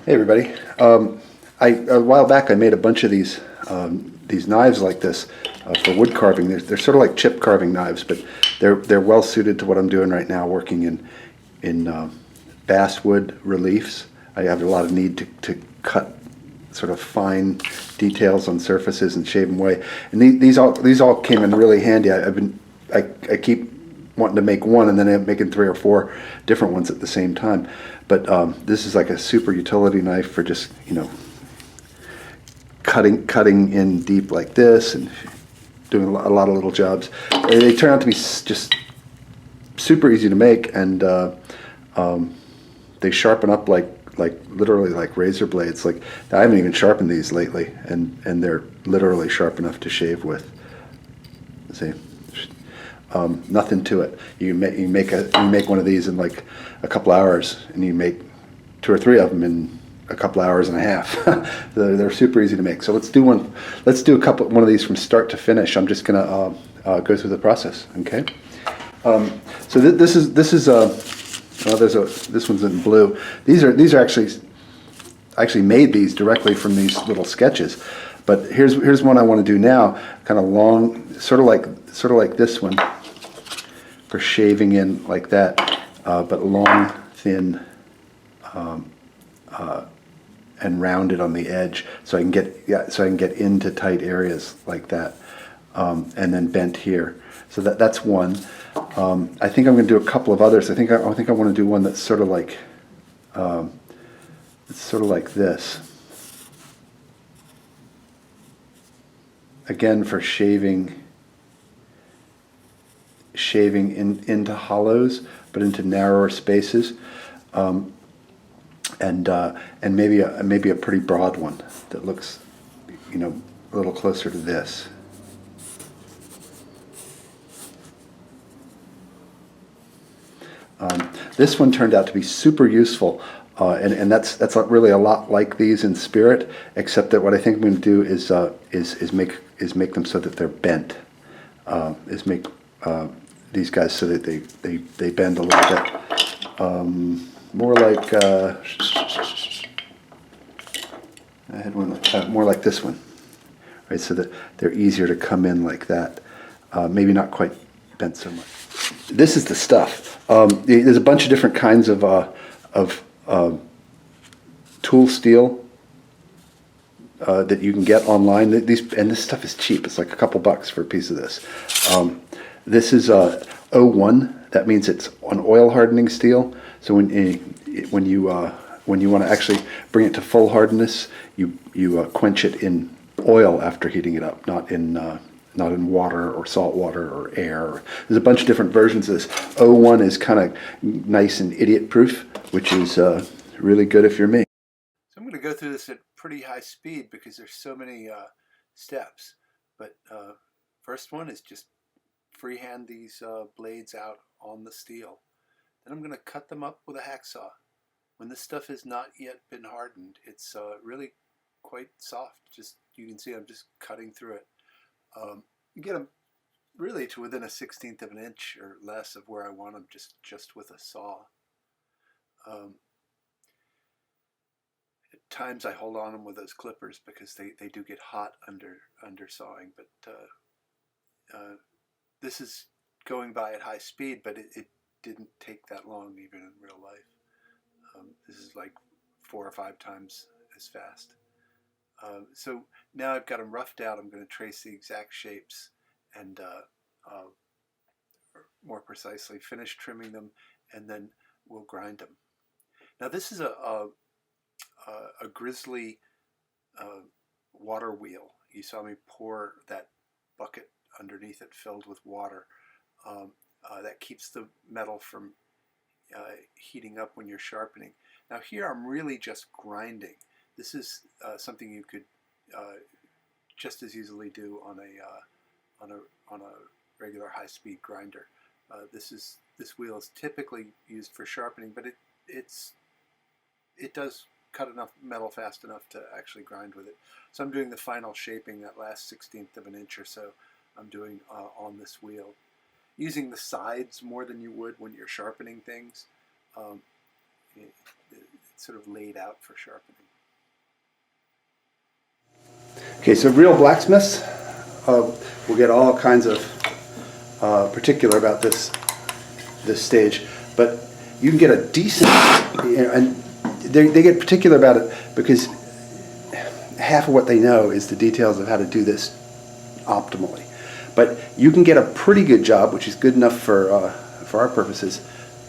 Hey everybody. A while back I made a bunch of these knives like this for wood carving. They're sort of like chip carving knives, but they're well suited to what I'm doing right now, working in basswood reliefs. I have a lot of need to cut sort of fine details on surfaces and shave them away. And these all came in really handy. I keep wanting to make one, and then I'm making three or four different ones at the same time. But this is like a super utility knife for just cutting in deep like this and doing a lot of little jobs. They turn out to be just super easy to make, and they sharpen up like literally like razor blades. Like I haven't even sharpened these lately, and they're literally sharp enough to shave with. See, nothing to it. You make one of these in like a couple hours, and you make two or three of them in a couple hours and a half. They're super easy to make. So let's do one. Let's do one of these from start to finish. I'm just gonna go through the process. Okay. So this is well, this one's in blue. These are actually made these directly from these little sketches. But here's one I want to do now. Kind of long, sort of like this one for shaving in like that, but long, thin, and rounded on the edge, so I can get into tight areas like that, and then bent here. So that's one. I think I'm going to do a couple of others. I want to do one that's sort of like this. Again, for shaving into hollows, but into narrower spaces, and maybe a pretty broad one that looks, a little closer to this. This one turned out to be super useful, and that's really a lot like these in spirit, except that what I think I'm going to do is make them so that they're bent. Is make these guys so that they bend a little bit, more like I had one more like this one, right? So that they're easier to come in like that. Maybe not quite bent so much. This is the stuff. There's a bunch of different kinds of tool steel that you can get online. This stuff is cheap. It's like a couple bucks for a piece of this. This is O1. That means it's an oil hardening steel. So when you want to actually bring it to full hardness, you quench it in oil after heating it up, not in water or salt water or air. There's a bunch of different versions of this. O1 is kind of nice and idiot proof, which is really good if you're me. So I'm going to go through this at pretty high speed because there's so many steps. But first one is just freehand these blades out on the steel. Then I'm going to cut them up with a hacksaw. When this stuff has not yet been hardened, it's really quite soft. Just you can see I'm just cutting through it. You get them really to within a 1/16 of an inch or less of where I want them, just with a saw. Um, at times I hold on them with those clippers because they do get hot under sawing, but this is going by at high speed, but it didn't take that long even in real life. This is like 4 or 5 times as fast. So now I've got them roughed out. I'm going to trace the exact shapes and more precisely finish trimming them, and then we'll grind them. Now this is a Grizzly water wheel. You saw me pour that bucket underneath it filled with water. That keeps the metal from heating up when you're sharpening. Now here I'm really just grinding. This is something you could just as easily do on a regular high-speed grinder. This wheel is typically used for sharpening, but it does cut enough metal fast enough to actually grind with it. So I'm doing the final shaping, that last 1/16 of an inch or so I'm doing on this wheel. Using the sides more than you would when you're sharpening things. It's sort of laid out for sharpening. Okay, so real blacksmiths will get all kinds of particular about this stage, but you can get a decent, and they get particular about it because half of what they know is the details of how to do this optimally. But you can get a pretty good job, which is good enough for our purposes,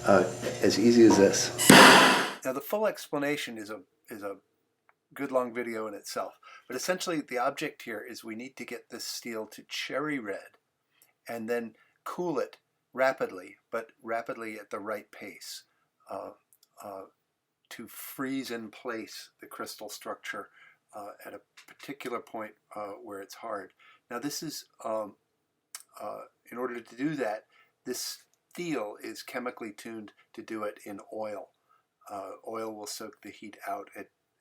as easy as this. Now the full explanation is a good long video in itself, but essentially the object here is we need to get this steel to cherry red and then cool it rapidly, but rapidly at the right pace, to freeze in place the crystal structure at a particular point where it's hard. Now this is, in order to do that, this steel is chemically tuned to do it in oil. Oil will soak the heat out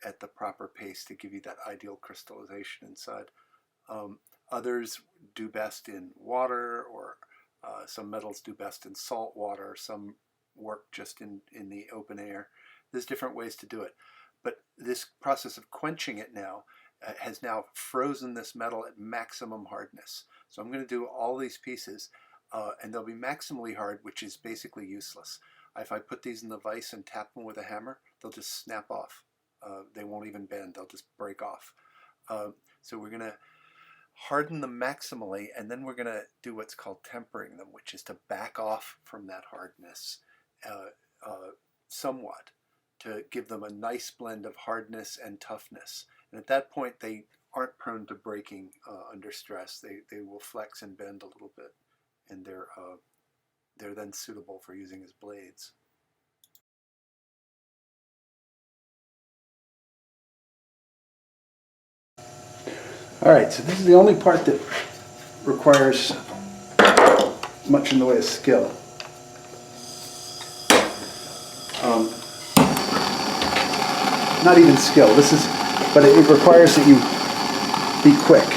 at the proper pace to give you that ideal crystallization inside. Others do best in water, or some metals do best in salt water. Some work just in the open air. There's different ways to do it. But this process of quenching it now has now frozen this metal at maximum hardness. So I'm going to do all these pieces, and they'll be maximally hard, which is basically useless. If I put these in the vise and tap them with a hammer, they'll just snap off. They won't even bend, they'll just break off. So we're going to harden them maximally, and then we're going to do what's called tempering them, which is to back off from that hardness somewhat, to give them a nice blend of hardness and toughness. And at that point, they aren't prone to breaking under stress. They will flex and bend a little bit, and they're then suitable for using as blades. All right, so this is the only part that requires much in the way of skill. Not even skill. But it requires that you be quick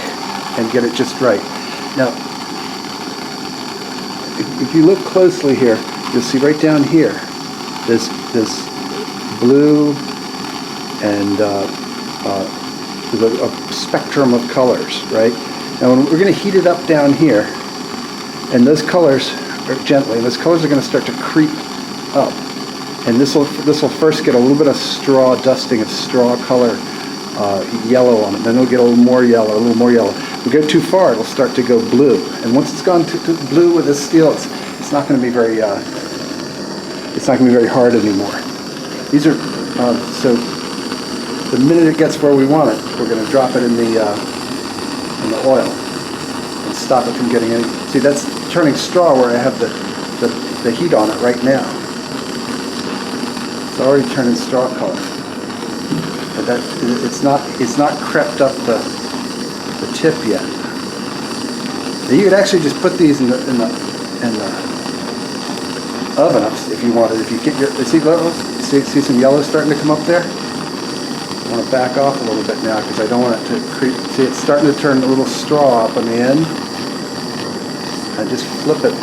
and get it just right. Now, if you look closely here, you'll see right down here, there's blue and there's a spectrum of colors, right? Now we're going to heat it up down here, and those colors are gently, and those colors are going to start to creep up. And this will first get a little bit of straw, dusting of straw color, yellow on it. Then it'll get a little more yellow, a little more yellow. If we go too far, it'll start to go blue. And once it's gone to blue with this steel, it's not going to be very hard anymore. These are so. The minute it gets where we want it, we're going to drop it in the oil and stop it from getting any. See, that's turning straw where I have the heat on it right now. It's already turning straw color. But it's not crept up the tip yet. Now you could actually just put these in the oven if you wanted. If you get see some yellow starting to come up there. I want to back off a little bit now because I don't want it to creep. See, it's starting to turn a little straw up on the end. I just flip it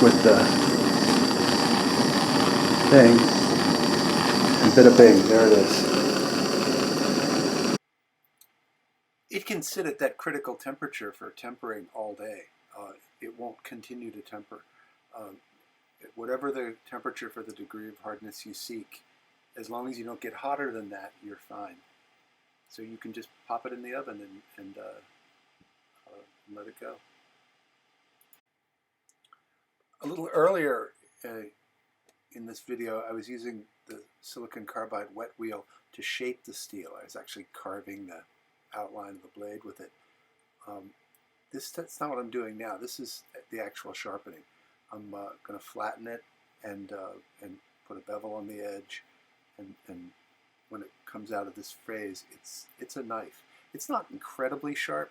with the thing, and bada bing, there it is. It can sit at that critical temperature for tempering all day. It won't continue to temper. Whatever the temperature for the degree of hardness you seek, as long as you don't get hotter than that, you're fine. So you can just pop it in the oven and let it go. A little earlier in this video, I was using the silicon carbide wet wheel to shape the steel. I was actually carving the outline of the blade with it. That's not what I'm doing now. This is the actual sharpening. I'm going to flatten it and put a bevel on the edge, and when it comes out of this phase, it's a knife. It's not incredibly sharp.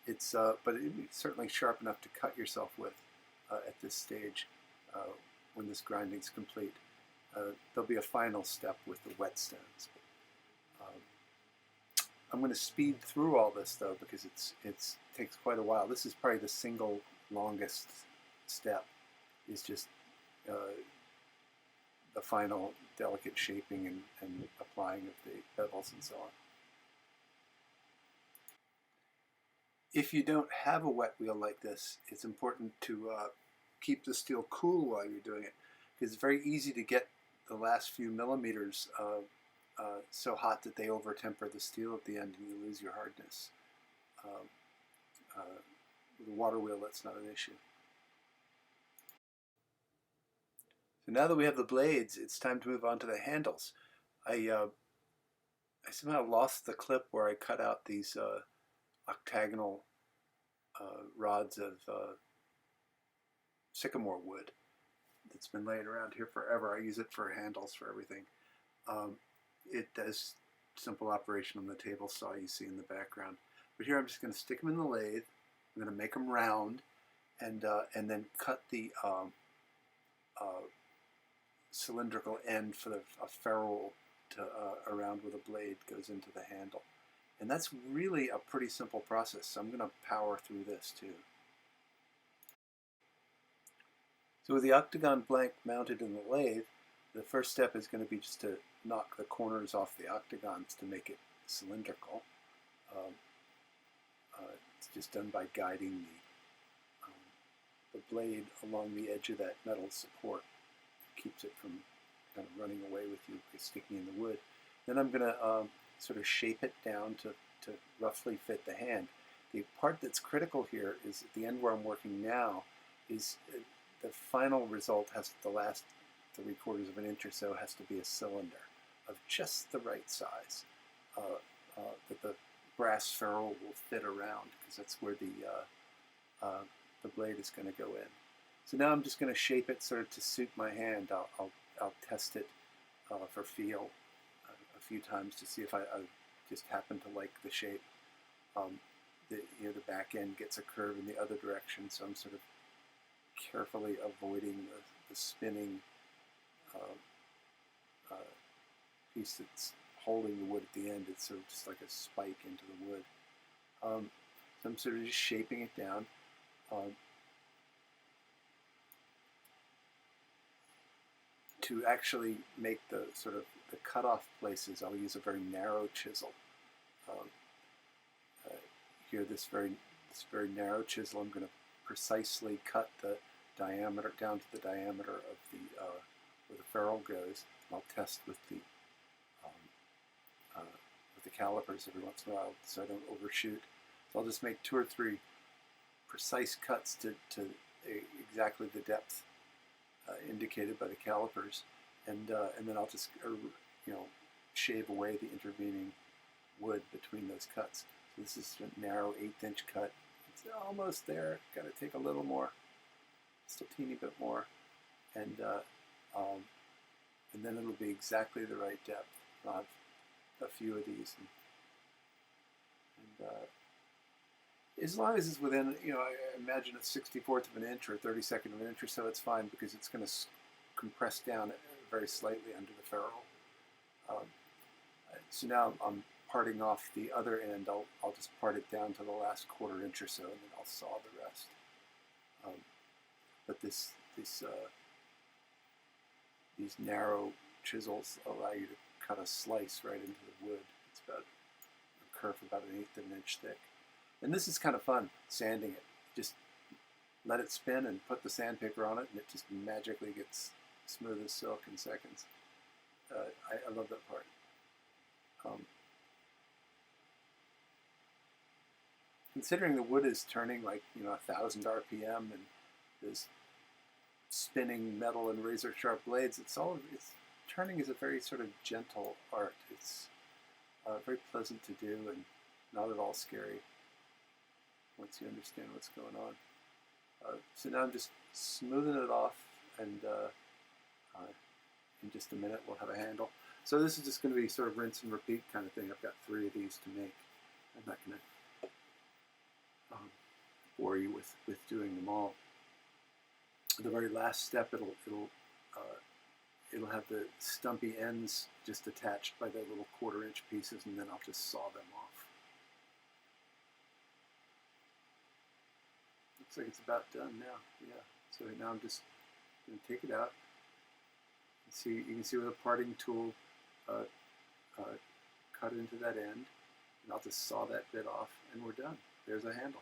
But it's certainly sharp enough to cut yourself with at this stage when this grinding's complete. There'll be a final step with the whetstones. I'm going to speed through all this though because it takes quite a while. This is probably the single longest step. Is just the the final delicate shaping and applying of the bevels and so on. If you don't have a wet wheel like this, it's important to keep the steel cool while you're doing it, because it's very easy to get the last few millimeters so hot that they over-temper the steel at the end and you lose your hardness. With a water wheel, that's not an issue. So now that we have the blades, it's time to move on to the handles. I somehow lost the clip where I cut out these octagonal rods of sycamore wood that's been laying around here forever. I use it for handles for everything. It does simple operation on the table saw you see in the background. But here I'm just going to stick them in the lathe. I'm going to make them round and then cut the cylindrical end for a ferrule to around where the blade goes into the handle. And that's really a pretty simple process, so I'm going to power through this too. So with the octagon blank mounted in the lathe, the first step is going to be just to knock the corners off the octagons to make it cylindrical. It's just done by guiding the blade along the edge of that metal support. It keeps it from kind of running away with you by sticking in the wood. Then I'm going to sort of shape it down to roughly fit the hand. The part that's critical here is at the end where I'm working now is the final result has the last 3/4 of an inch or so has to be a cylinder of just the right size that the brass ferrule will fit around, because that's where the blade is going to go in. So now I'm just going to shape it sort of to suit my hand. I'll test it for feel a few times to see if I just happen to like the shape. The back end gets a curve in the other direction, so I'm sort of carefully avoiding the spinning piece that's holding the wood at the end. It's sort of just like a spike into the wood. So I'm sort of just shaping it down. To actually make the sort of the cutoff places, I'll use a very narrow chisel. Here, this very narrow chisel, I'm going to precisely cut the diameter down to the diameter of where the ferrule goes. I'll test with the calipers every once in a while so I don't overshoot. So I'll just make 2 or 3 precise cuts to exactly the depth indicated by the calipers, and then I'll just shave away the intervening wood between those cuts. So this is a narrow 1/8 inch cut. It's almost there. Got to take a little more, just a teeny bit more, and then it'll be exactly the right depth. I'll have a few of these, and as long as it's within, I imagine a 64th of an inch or a 32nd of an inch or so, it's fine, because it's going to compress down very slightly under the ferrule. So now I'm parting off the other end. I'll just part it down to the last 1/4 inch or so, and then I'll saw the rest. But these narrow chisels allow you to cut a slice right into the wood. It's about a curve about 1/8 of an inch thick. And this is kind of fun, sanding it. Just let it spin and put the sandpaper on it, and it just magically gets smooth as silk in seconds. I love that part. Considering the wood is turning like 1,000 RPM, and there's spinning metal and razor sharp blades, turning is a very sort of gentle art. It's very pleasant to do and not at all scary once you understand what's going on. So now I'm just smoothing it off, and in just a minute we'll have a handle. So this is just going to be sort of rinse and repeat kind of thing. I've got 3 of these to make. I'm not going to bore you with doing them all. The very last step, it'll have the stumpy ends just attached by the little 1/4 inch pieces, and then I'll just saw them off. Looks like it's about done now. Yeah. So now I'm just going to take it out and you can see with a parting tool, cut into that end, and I'll just saw that bit off, and we're done. There's a handle.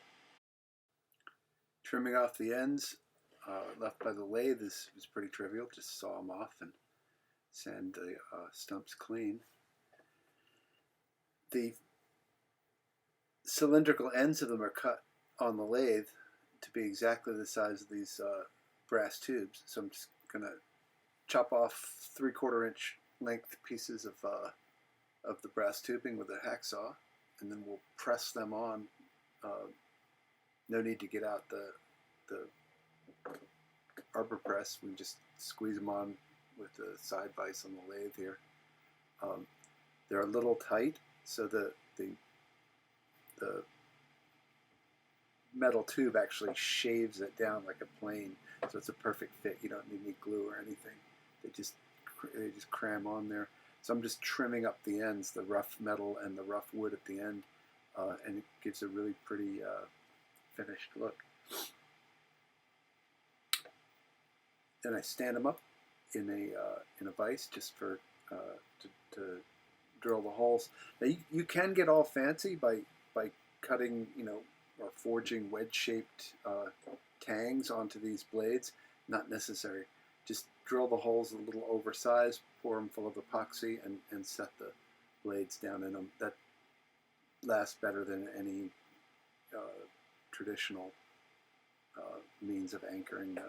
Trimming off the ends left by the lathe is pretty trivial. Just saw them off and sand the stumps clean. The cylindrical ends of them are cut on the lathe to be exactly the size of these brass tubes. So I'm just going to chop off 3/4 inch length pieces of the brass tubing with a hacksaw, and then we'll press them on. No need to get out the arbor press. We just squeeze them on with the side vise on the lathe here. They're a little tight, so the metal tube actually shaves it down like a plane, so it's a perfect fit. You don't need any glue or anything. They just cram on there. So I'm just trimming up the ends, the rough metal and the rough wood at the end, and it gives a really pretty finished look. Then I stand them up in a vise just for to drill the holes. Now you can get all fancy by cutting, or forging wedge-shaped tangs onto these blades. Not necessary. Just drill the holes a little oversized, pour them full of epoxy, and set the blades down in them. That lasts better than any traditional means of anchoring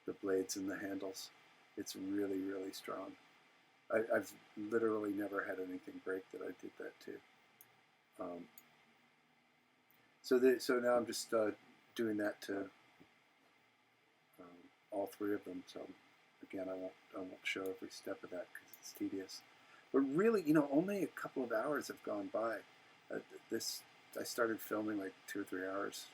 the blades and the handles. It's really, really strong. I've literally never had anything break that I did that to. So now I'm just doing that to all three of them. So again, I won't show every step of that because it's tedious. But really, only a couple of hours have gone by. I started filming like 2 or 3 hours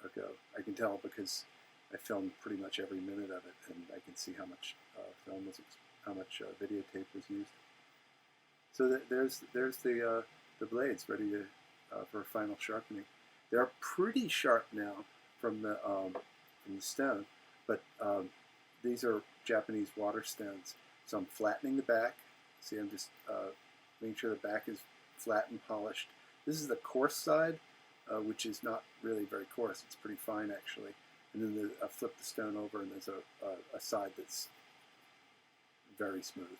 ago. I can tell because I filmed pretty much every minute of it, and I can see how much film was, how much videotape was used. So there's the blades ready to for final sharpening. They're pretty sharp now from the stone, but these are Japanese water stones. So I'm flattening the back. See, I'm just making sure the back is flat and polished. This is the coarse side, which is not really very coarse. It's pretty fine actually. And then I flip the stone over, and there's a side that's very smooth.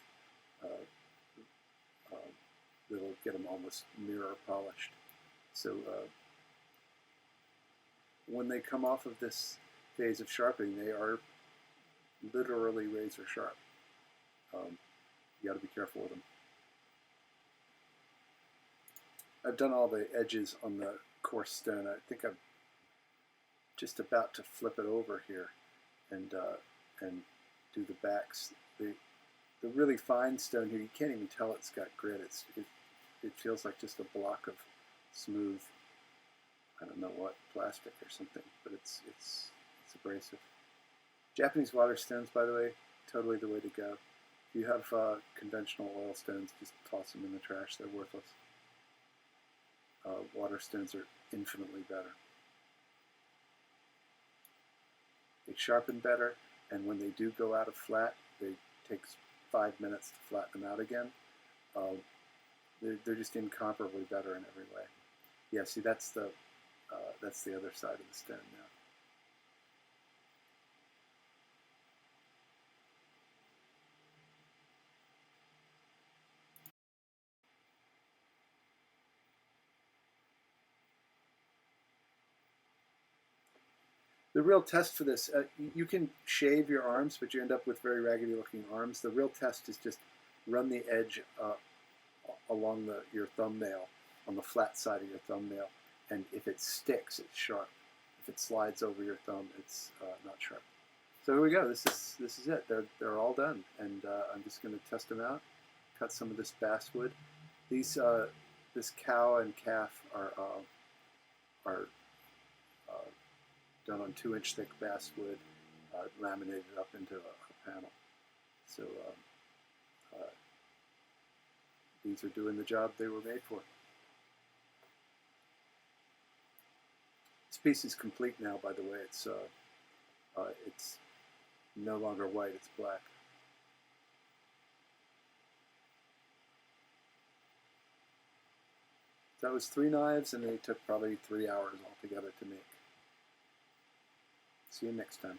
That'll get them almost mirror polished. So when they come off of this phase of sharpening, they are literally razor sharp. You got to be careful with them. I've done all the edges on the coarse stone. I think I'm just about to flip it over here and do the backs. The really fine stone here, you can't even tell it's got grit. It feels like just a block of smooth, I don't know what, plastic or something, but it's abrasive. Japanese water stones, by the way, totally the way to go. If you have conventional oil stones, just toss them in the trash. They're worthless. Water stones are infinitely better. They sharpen better, and when they do go out of flat, it takes 5 minutes to flatten them out again. They're just incomparably better in every way. Yeah, see, that's the other side of the stone now. The real test for this, you can shave your arms, but you end up with very raggedy looking arms. The real test is just run the edge along your thumbnail, on the flat side of your thumbnail, and if it sticks, it's sharp. If it slides over your thumb, it's not sharp. So here we go. This is it. They're all done, and I'm just going to test them out. Cut some of this basswood. These this cow and calf are done on 2-inch thick basswood, laminated up into a panel. So these are doing the job they were made for. This piece is complete now, by the way. It's no longer white, it's black. that was 3 knives, and they took probably 3 hours altogether to make. See you next time.